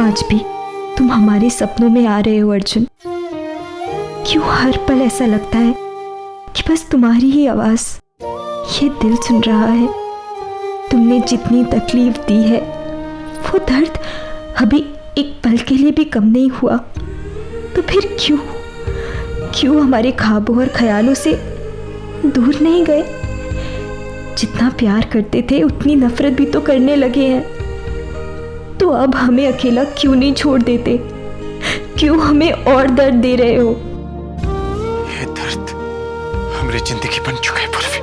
आज भी तुम हमारे सपनों में आ रहे हो अर्जुन? क्यों हर पल ऐसा लगता है कि बस तुम्हारी ही आवाज ये दिल सुन रहा है? तुमने जितनी तकलीफ दी है वो दर्द अभी एक पल के लिए भी कम नहीं हुआ। तो फिर क्यों हमारे ख्वाबों और ख्यालों से दूर नहीं गए? जितना प्यार करते थे उतनी नफरत भी तो करने लगे हैं। तो अब हमें अकेला क्यों नहीं छोड़ देते? क्यों हमें और दर्द दे रहे हो? ये दर्द हमारी जिंदगी बन चुका है पूर्वी।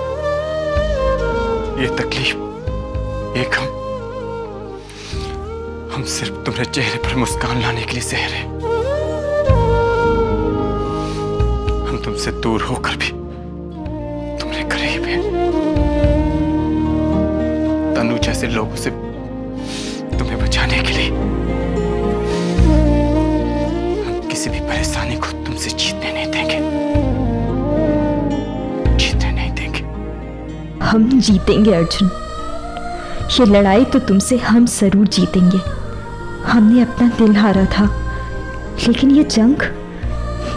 ये तकलीफ, ये गम, हम सिर्फ तुम्हारे चेहरे पर मुस्कान लाने के लिए सह रहे। हम तुमसे दूर होकर भी तुम्हारे करीब हैं। तनु जैसे लोगों से तुम्हें बचाने के लिए हम किसी भी परेशानी को तुमसे जीतने नहीं देंगे। जीतने नहीं देंगे। हम जीतेंगे अर्जुन। ये लड़ाई तो तुमसे हम जरूर जीतेंगे। हमने अपना दिल हारा था, लेकिन ये जंग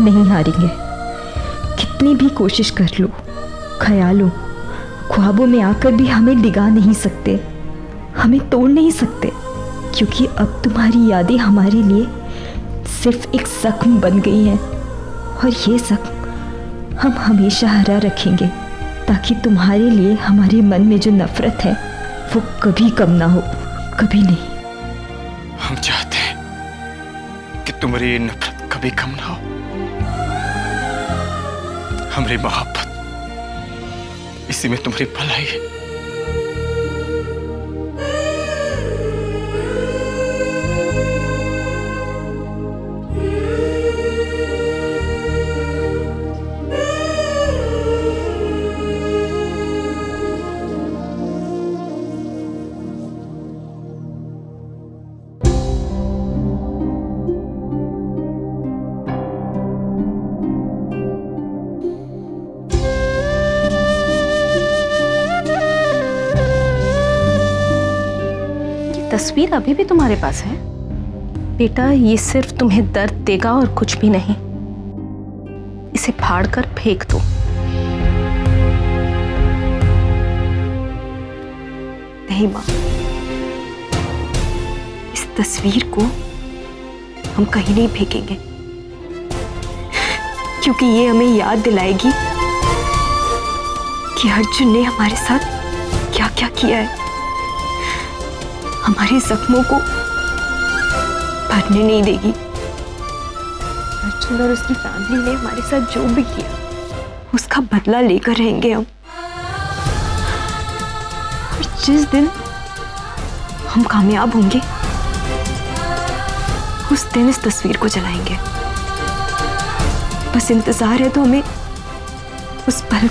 नहीं हारेंगे। कितनी भी कोशिश कर लो, ख्यालों ख्वाबों में आकर भी हमें डिगा नहीं सकते, हमें तोड़ नहीं सकते। क्योंकि अब तुम्हारी यादें हमारे लिए सिर्फ एक जख्म बन गई हैं, और ये जख्म हम हमेशा हरा रखेंगे, ताकि तुम्हारे लिए हमारे मन में जो नफरत है वो कभी कम ना हो, कभी नहीं। हम चाहते हैं कि तुम्हारी ये नफरत कभी कम ना हो। हमारी मोहब्बत, इसी में तुम्हारी भलाई है। तस्वीर अभी भी तुम्हारे पास है? बेटा, ये सिर्फ तुम्हें दर्द देगा और कुछ भी नहीं। इसे फाड़ कर फेंक दो। नहीं माँ, इस तस्वीर को हम कहीं नहीं फेंकेंगे, क्योंकि ये हमें याद दिलाएगी कि अर्जुन ने हमारे साथ क्या क्या किया है। हमारे जख्मों को भरने नहीं देगी। अर्जुन और उसकी फैमिली ने हमारे साथ जो भी किया उसका बदला लेकर रहेंगे हम। और जिस दिन हम कामयाब होंगे उस दिन इस तस्वीर को जलाएंगे। बस इंतजार है तो हमें उस पल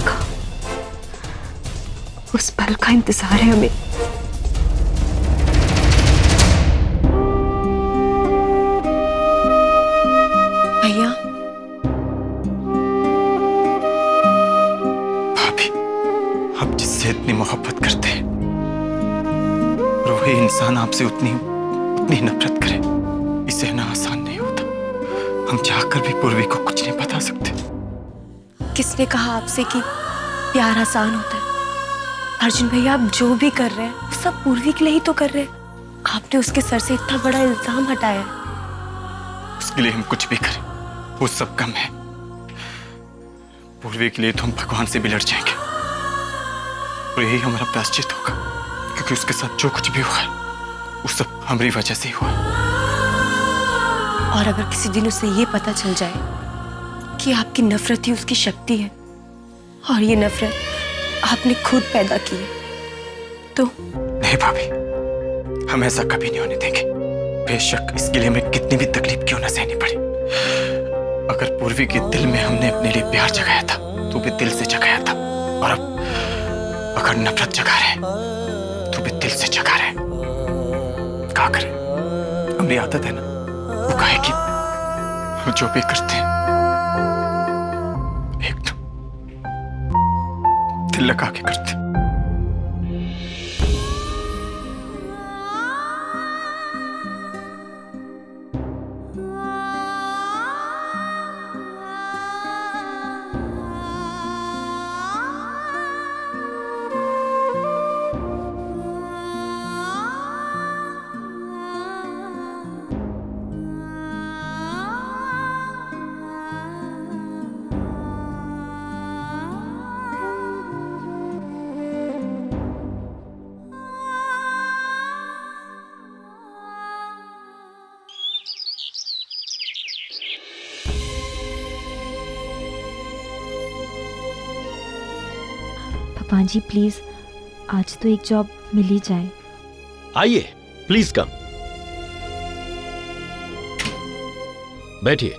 का इंतजार है हमें। इतनी मोहब्बत करते हैं और वही इंसान आपसे उतनी नफरत करे, इसे ना आसान नहीं होता। हम चाहकर भी पूर्वी को कुछ नहीं बता सकते। किसने कहा आपसे कि प्यार आसान होता है? अर्जुन भैया, आप जो भी कर रहे हैं वो सब पूर्वी के लिए ही तो कर रहे हैं। आपने उसके सर से इतना बड़ा इल्जाम हटाया है। उसके लिए हम कुछ भी करें वो सब कम है। पूर्वी के लिए तो हम भगवान से भी लड़ जाएंगे और यही हमारा प्रायश्चित होगा, क्योंकि उसके साथ जो कुछ भी हुआ है वो सब हमारी वजह से ही हुआ। और अगर किसी दिन उसे ये पता चल जाए कि आपकी नफरत ही उसकी शक्ति है और ये नफरत आपने खुद पैदा की है, तो नहीं भाभी, हम ऐसा कभी नहीं होने देंगे। बेशक इसके लिए हमें कितनी भी तकलीफ क्यों ना सहनी पड़े। अगर पूर्वी के दिल में हमने अपने लिए प्यार जगाया था तो भी दिल से जगाया था, और अब अगर नफरत जगा रहे तो भी दिल से जगा रहे। क्या करें, हमारी आदत है ना, वो कहे कि हम जो भी करते हैं एकदम दिल लगा के करते हैं। भगवान जी प्लीज आज तो एक जॉब मिल ही जाए। आइए, प्लीज कम, बैठिए।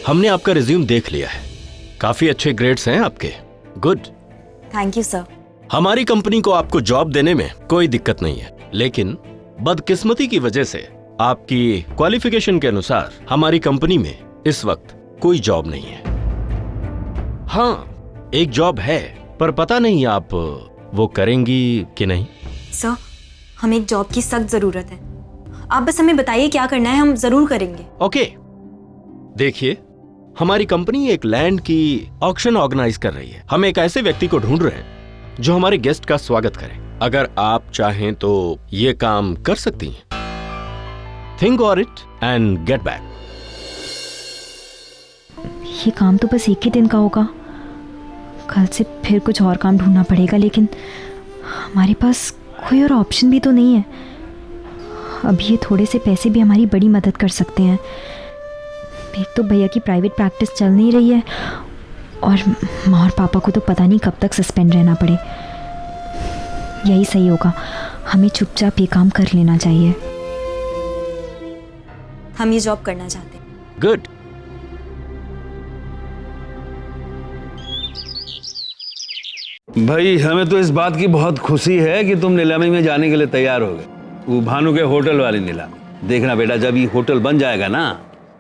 हमने आपका रिज्यूम देख लिया है, काफी अच्छे ग्रेड्स हैं आपके। गुड। Thank you sir. हमारी कंपनी को आपको जॉब देने में कोई दिक्कत नहीं है, लेकिन बदकिस्मती की वजह से आपकी क्वालिफिकेशन के अनुसार हमारी कंपनी में इस वक्त कोई जॉब नहीं है। हाँ, एक जॉब है, पर पता नहीं आप वो करेंगी कि नहीं। सर, हमें एक जॉब की सख्त जरूरत है। आप बस हमें बताइए क्या करना है, हम जरूर करेंगे। ओके, देखिए, हमारी कंपनी एक लैंड की ऑक्शन ऑर्गेनाइज कर रही है। हम एक ऐसे व्यक्ति को ढूंढ रहे हैं जो हमारे गेस्ट का स्वागत करे। अगर आप चाहें तो ये काम कर सकती हैं। Think on it and get back. ये काम तो बस एक ही दिन का होगा, कल से फिर कुछ और काम ढूंढना पड़ेगा, लेकिन हमारे पास कोई और ऑप्शन भी तो नहीं है। अभी ये थोड़े से पैसे भी हमारी बड़ी मदद कर सकते हैं। एक तो भैया की प्राइवेट प्रैक्टिस चल नहीं रही है, और माँ और पापा को तो पता नहीं कब तक सस्पेंड रहना पड़े। यही सही होगा, हमें चुपचाप ये काम कर लेना चाहिए। हम ये जॉब करना चाहते हैं। गुड। भाई, हमें तो इस बात की बहुत खुशी है कि तुम नीलामी में जाने के लिए तैयार हो गए। वो भानु के होटल वाली नीलामी। देखना बेटा, जब ये होटल बन जाएगा ना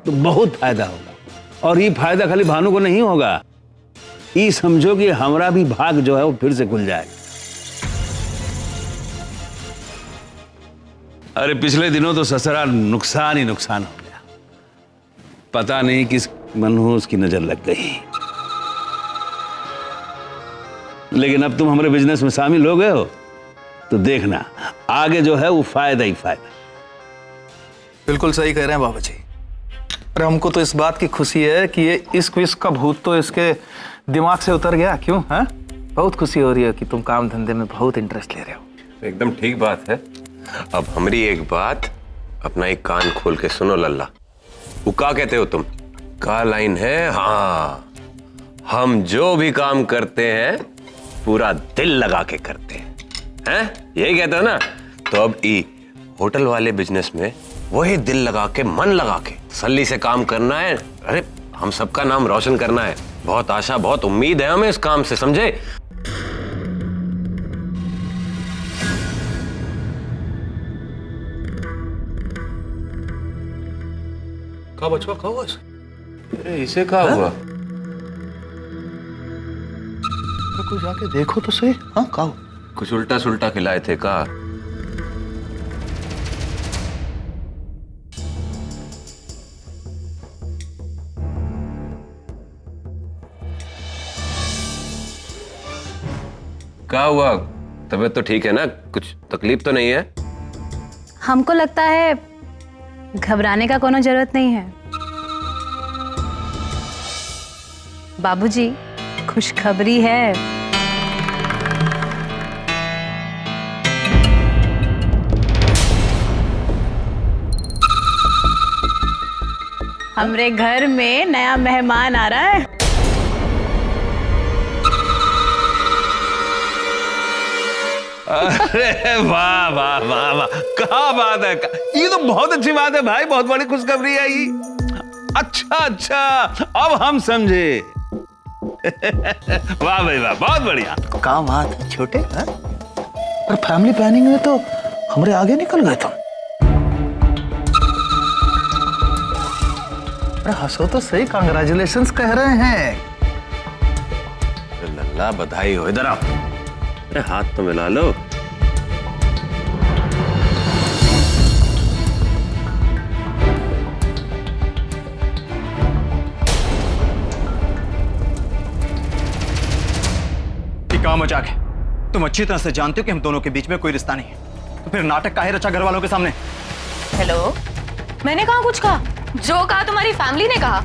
तो बहुत फायदा होगा। और ये फायदा खाली भानु को नहीं होगा, ये समझो कि हमारा भी भाग जो है वो फिर से खुल जाएगा। अरे पिछले दिनों तो ससुराल नुकसान ही नुकसान हो गया। पता नहीं किस मनहूस की नजर लग गई, लेकिन अब तुम हमारे बिजनेस में शामिल हो गए हो तो देखना आगे जो है वो फायदा ही फायदा। बिल्कुल सही कह रहे हैं बाबा जी। और हमको तो इस बात की खुशी है कि ये इस क्विज का भूत तो इसके दिमाग से उतर गया। क्यों? हाँ, बहुत खुशी हो रही है कि तुम काम धंधे में बहुत इंटरेस्ट ले रहे हो। एकदम ठीक बात है। अब हमारी एक बात अपना एक कान खोल के सुनो लल्ला। वो क्या कहते हो तुम? का लाइन है? हाँ, हम जो भी काम करते हैं पूरा दिल लगा के करते हैं, यही कहते हो ना? तो अब ई होटल वाले बिजनेस में वही दिल लगा के, मन लगा के, तसल्ली से काम करना है। अरे हम सबका नाम रोशन करना है। बहुत आशा, बहुत उम्मीद है हमें इस काम से, समझे? कहा बचवा, कहा हुआ? अरे इसे क्या हुआ? कोई जाके देखो तो सही। हाँ, कहा कुछ उल्टा सुल्टा खिलाए थे का? क्या हुआ? तबीयत तो ठीक है ना? कुछ तकलीफ तो नहीं है? हमको लगता है घबराने का कोनो जरूरत नहीं है। बाबूजी, खुशखबरी है। हमरे घर में नया मेहमान आ रहा है। अरे वाह वाह वाह वाह, क्या बात है। ये तो बहुत अच्छी बात है भाई, बहुत बड़ी खुशखबरी है ये। अच्छा अच्छा, अब हम समझे। वाह भाई वाह, बहुत बढ़िया। क्या बात है छोटे। हाँ? और फैमिली प्लानिंग में तो हमारे आगे निकल गए तुम। अरे हंसो तो सही, कांग्रेचुलेशंस कह रहे हैं। लल्ला बधाई हो। इधर आओ, अरे हाथ तो मिला लो। क्या मजाक है? तुम अच्छी तरह से जानते हो कि हम दोनों के बीच में कोई रिश्ता नहीं है, तो फिर नाटक काहे रचा घर वालों के सामने? हेलो, मैंने कहा कुछ कहा? जो कहा तुम्हारी फैमिली ने कहा।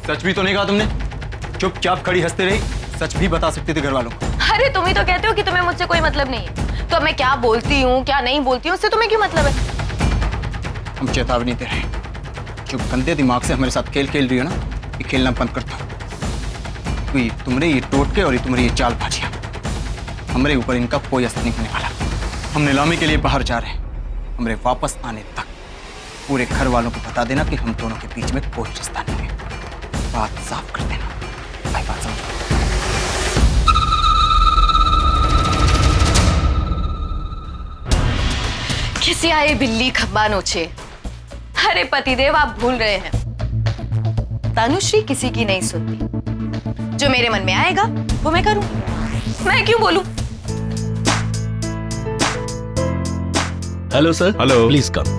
सच भी तो नहीं कहा तुमने? चुपचाप खड़ी हंसते रही, सच भी बता सकते थे घर वालों को। अरे तुम ही तो कहते हो कि तुम्हें मुझसे कोई मतलब नहीं है। तो अब मैं क्या बोलती हूँ क्या नहीं बोलती हूँ उससे तुम्हें क्यों मतलब है? हम चेतावनी दे रहे हैं, जो गंदे दिमाग से हमारे साथ खेल खेल रही हो ना, ये खेलना बंद करता हूँ। तो ये तुम्हारे ये टोटके और ये तुम्हारी ये चालबाजियाँ, हमारे ऊपर इनका कोई असर नहीं होने वाला। हम नीलामी के लिए बाहर जा रहे हैं, हमारे वापस आने तक पूरे घर वालों को बता देना कि हम दोनों के बीच में कोई रिश्ता नहीं है। बात साफ कर देना। भाई बात समझ। किसी आए बिल्ली खब्बा नोचे। अरे पतिदेव आप भूल रहे हैं, तनुश्री किसी की नहीं सुनती। जो मेरे मन में आएगा वो मैं करूं, मैं क्यों बोलूं? Hello sir. Hello. Please come.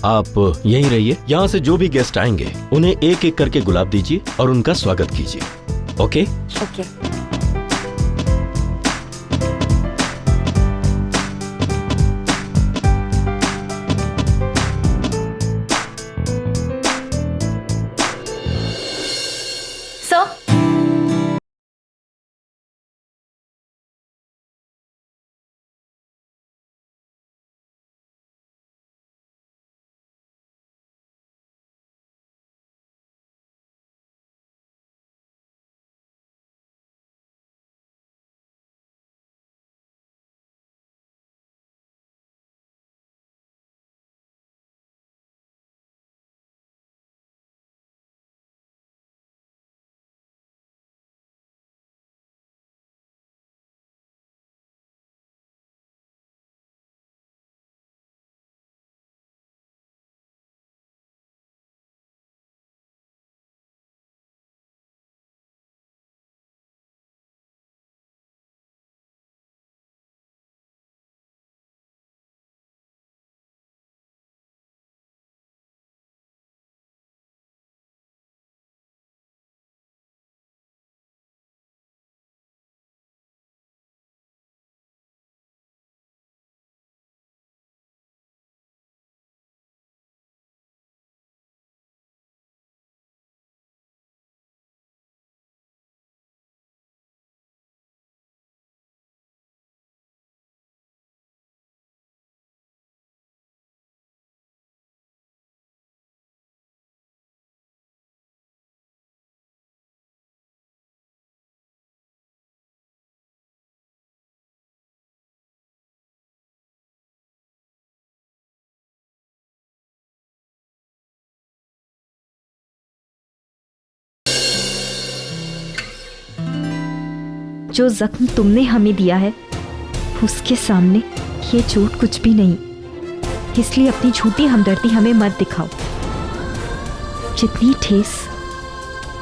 आप यहीं रहिए। यहाँ से जो भी गेस्ट आएंगे उन्हें एक एक करके गुलाब दीजिए और उनका स्वागत कीजिए। ओके? ओके। सर, जो जख्म तुमने हमें दिया है उसके सामने ये चोट कुछ भी नहीं, इसलिए अपनी झूठी हमदर्दी हमें मत दिखाओ। जितनी ठेस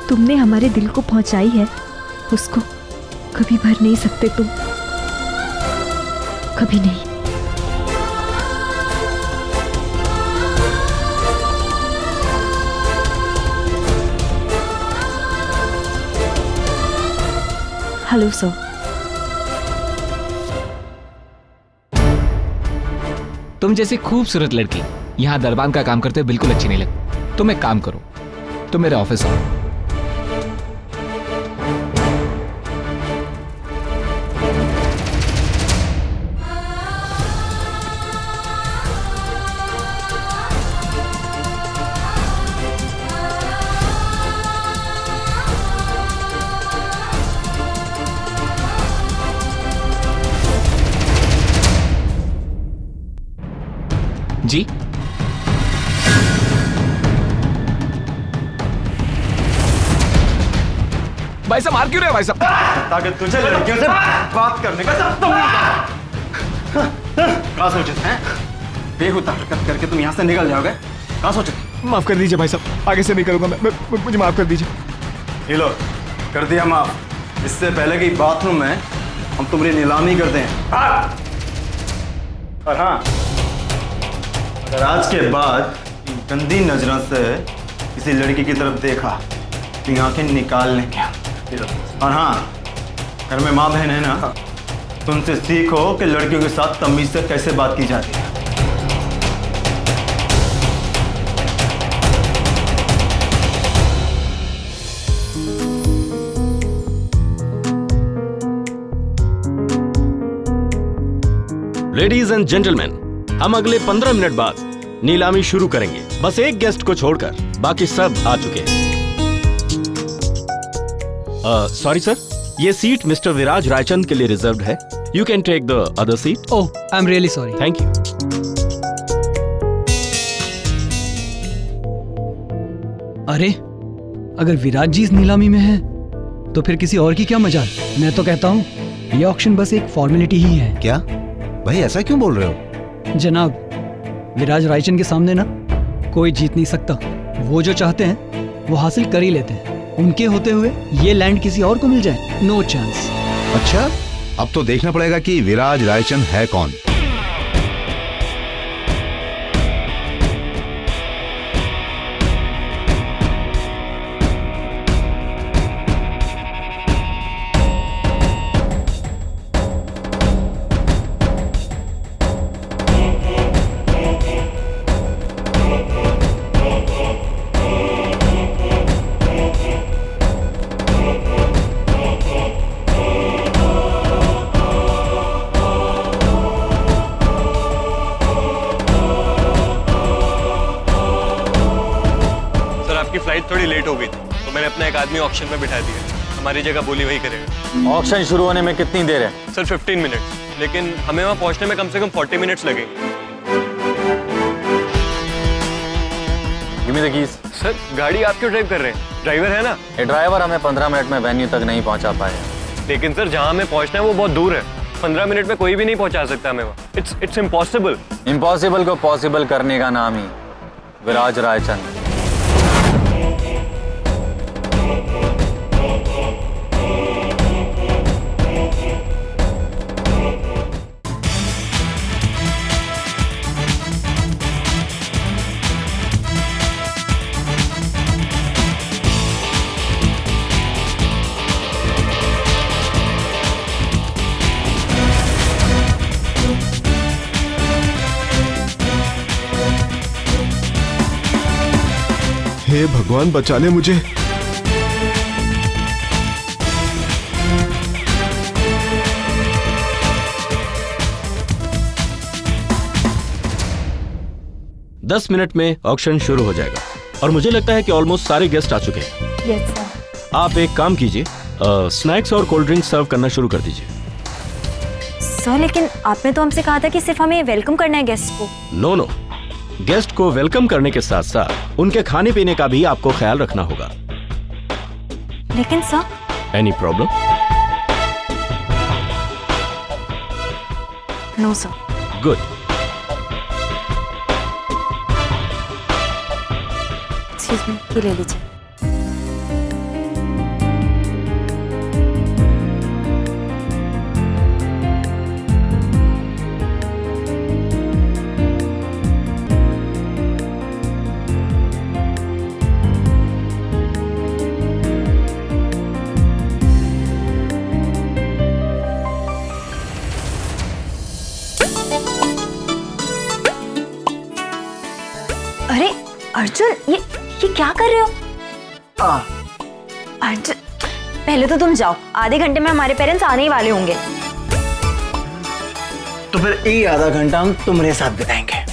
तुमने हमारे दिल को पहुंचाई है उसको कभी भर नहीं सकते तुम, कभी नहीं। Hello sir. तुम जैसी खूबसूरत लड़की यहाँ दरबान का काम करते हुए बिल्कुल अच्छी नहीं लगती। तुम एक काम करो, तुम मेरे ऑफिस आओ। जी भाई साहब, मार क्यों रहे हो भाई साहब? ताकि तुझे लड़कियों से बात करने का सब तुम क्या सोचे थे? बेहुदा हरकत करके तुम यहाँ से निकल जाओगे? क्या सोचे थे? माफ कर दीजिए भाई साहब, आगे से नहीं करूंगा मैं मुझे माफ कर दीजिए। ये लो, कर दिया माफ। इससे पहले कि बाथरूम में हम तुम्हारी नीलामी कर दें। और हाँ, अगर आज के बाद गंदी नजरों से किसी लड़की की तरफ देखा तो आंखें निकाल लेंगे। और हाँ, घर में माँ बहन है ना, तुमसे सीखो कि लड़कियों के साथ तमीज से कैसे बात की जाती है। लेडीज एंड जेंटलमैन, हम अगले 15 मिनट बाद नीलामी शुरू करेंगे। बस एक गेस्ट को छोड़कर बाकी सब आ चुके हैं। सॉरी सर, ये सीट मिस्टर विराज रायचंद के लिए रिजर्व्ड है। You can take the other seat. Oh, I am really sorry. Thank you. अरे, अगर विराज जी इस नीलामी में है तो फिर किसी और की क्या मजाल। मैं तो कहता हूँ ये ऑक्शन बस एक फॉर्मेलिटी ही है। क्या भाई, ऐसा क्यों बोल रहे हो? जनाब, विराज रायचंद के सामने ना कोई जीत नहीं सकता। वो जो चाहते हैं वो हासिल कर ही लेते हैं। उनके होते हुए ये लैंड किसी और को मिल जाए, नो चांस। अच्छा, अब तो देखना पड़ेगा कि विराज रायचंद है कौन। फ्लाइट थोड़ी लेट हो गई थी तो मैंने अपना एक आदमी ऑक्शन में बिठा दिया। हमारी जगह बोली वही करेगा। ऑक्शन शुरू होने में कितनी देर है? सर 15 मिनट्स, लेकिन हमें वहाँ पहुँचने में कम से कम 40 मिनट्स लगेंगे। Give me the keys. Sir गाड़ी आप क्यों ड्राइव कर रहे हैं? ड्राइवर है ना। ये ड्राइवर हमें 15 मिनट में वेन्यू तक नहीं पहुँचा पाए। लेकिन सर जहाँ हमें पहुँचना है वो बहुत दूर है। 15 मिनट में कोई भी नहीं पहुँचा सकता हमें वहाँ। It's impossible. इम्पॉसिबल को पॉसिबल करने का नाम ही विराज रायचंद। हे भगवान, बचा ले मुझे। दस मिनट में ऑक्शन शुरू हो जाएगा और मुझे लगता है कि ऑलमोस्ट सारे गेस्ट आ चुके हैं। Yes sir. आप एक काम कीजिए, स्नैक्स और कोल्ड ड्रिंक सर्व करना शुरू कर दीजिए। सर, लेकिन आपने तो हमसे कहा था कि सिर्फ हमें वेलकम करना है गेस्ट को। नो नो, गेस्ट को वेलकम करने के साथ साथ उनके खाने पीने का भी आपको ख्याल रखना होगा। लेकिन sir. Any problem? No sir. Good. Excuse me, ये ले लीजिए। अरे अर्जुन, ये क्या कर रहे हो? अर्जुन, पहले तो तुम जाओ, आधे घंटे में हमारे पेरेंट्स आने ही वाले होंगे। तो फिर ये आधा घंटा हम तुम्हारे साथ बिताएंगे।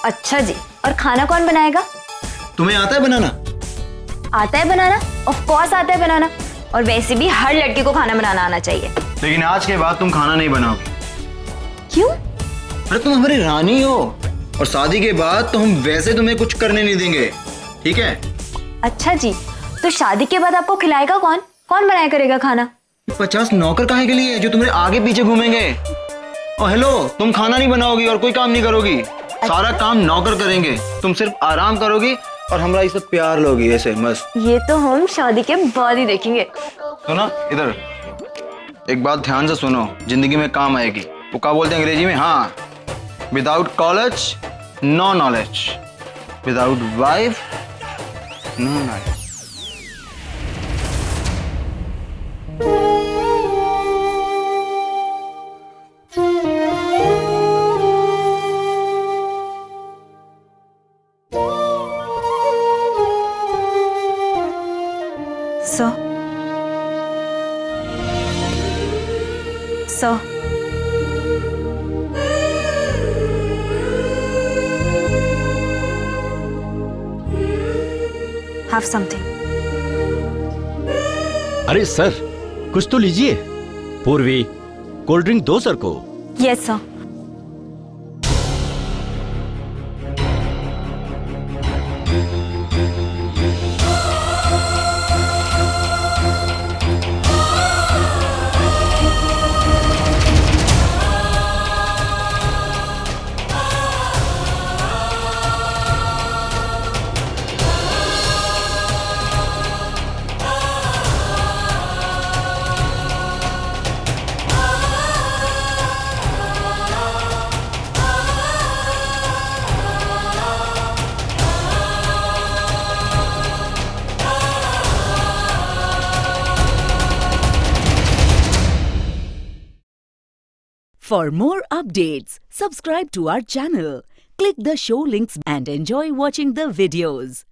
अच्छा जी, और खाना कौन बनाएगा? तुम्हें आता है बनाना? आता है बनाना? ऑफ कोर्स आता है बनाना, और वैसे भी हर लड़की को खाना बनाना आना चाहिए। लेकिन आज के बाद तुम खाना नहीं बनाओगे। क्यों? अरे तुम हमारी रानी हो, और शादी के बाद तो हम वैसे तुम्हें कुछ करने नहीं देंगे, ठीक है? अच्छा जी, तो शादी के बाद आपको खिलाएगा कौन? कौन बनाया करेगा खाना? 50 नौकर काहे के लिए जो तुम्हारे आगे पीछे घूमेंगे? और हेलो, तुम खाना नहीं बनाओगी और कोई काम नहीं करोगी। सारा काम नौकर करेंगे, तुम सिर्फ आराम करोगी और हमारा ये सब प्यार लोगी ऐसे मस्त। ये तो हम शादी के बाद ही देखेंगे। सुनो इधर, एक बात ध्यान से सुनो, जिंदगी में काम आएगी। वो क्या बोलते हैं अंग्रेजी में? हाँ, without college no knowledge, without wife no knowledge. So have something. अरे सर, कुछ तो लीजिए। पूर्वी, कोल्ड ड्रिंक दो सर को। Yes sir. For more updates, subscribe to our channel, click the show links and enjoy watching the videos.